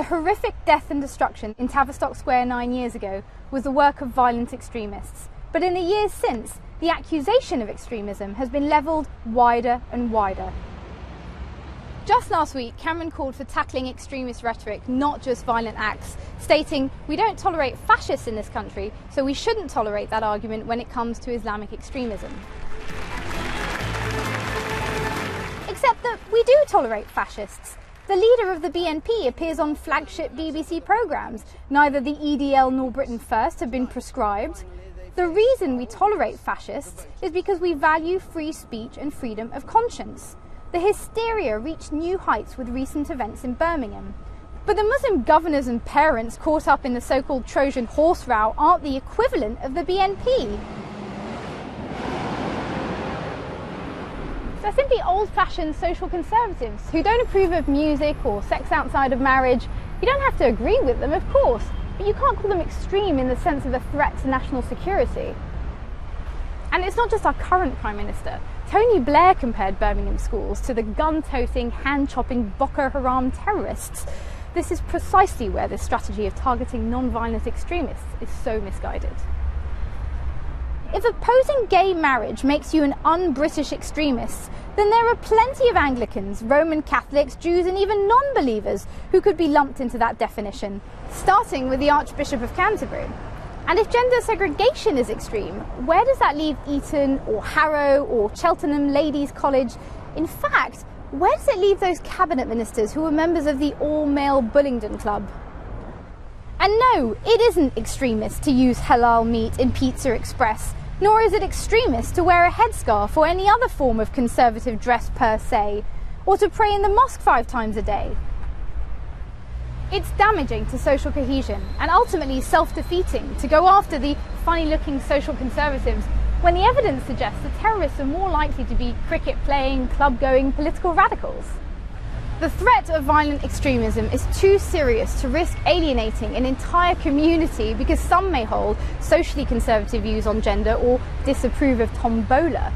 horrific death and destruction in Tavistock Square 9 years ago was the work of violent extremists. But in the years since, the accusation of extremism has been levelled wider and wider. Just last week, Cameron called for tackling extremist rhetoric, not just violent acts, stating, "We don't tolerate fascists in this country, so we shouldn't tolerate that argument when it comes to Islamic extremism." Except that we do tolerate fascists. The leader of the BNP appears on flagship BBC programmes. Neither the EDL nor Britain First have been proscribed. The reason we tolerate fascists is because we value free speech and freedom of conscience. The hysteria reached new heights with recent events in Birmingham. But the Muslim governors and parents caught up in the so-called Trojan horse row aren't the equivalent of the BNP. They're simply old-fashioned social conservatives who don't approve of music or sex outside of marriage. You don't have to agree with them, of course, but you can't call them extreme in the sense of a threat to national security. And it's not just our current Prime Minister. Tony Blair compared Birmingham schools to the gun-toting, hand-chopping Boko Haram terrorists. This is precisely where this strategy of targeting non-violent extremists is so misguided. If opposing gay marriage makes you an un-British extremist, then there are plenty of Anglicans, Roman Catholics, Jews and even non-believers who could be lumped into that definition, starting with the Archbishop of Canterbury. And if gender segregation is extreme, where does that leave Eton or Harrow or Cheltenham Ladies College? In fact, where does it leave those cabinet ministers who were members of the all-male Bullingdon Club? And no, it isn't extremist to use halal meat in Pizza Express, nor is it extremist to wear a headscarf or any other form of conservative dress per se, or to pray in the mosque 5 times a day. It's damaging to social cohesion and ultimately self-defeating to go after the funny-looking social conservatives when the evidence suggests the terrorists are more likely to be cricket-playing, club-going political radicals. The threat of violent extremism is too serious to risk alienating an entire community because some may hold socially conservative views on gender or disapprove of tombola.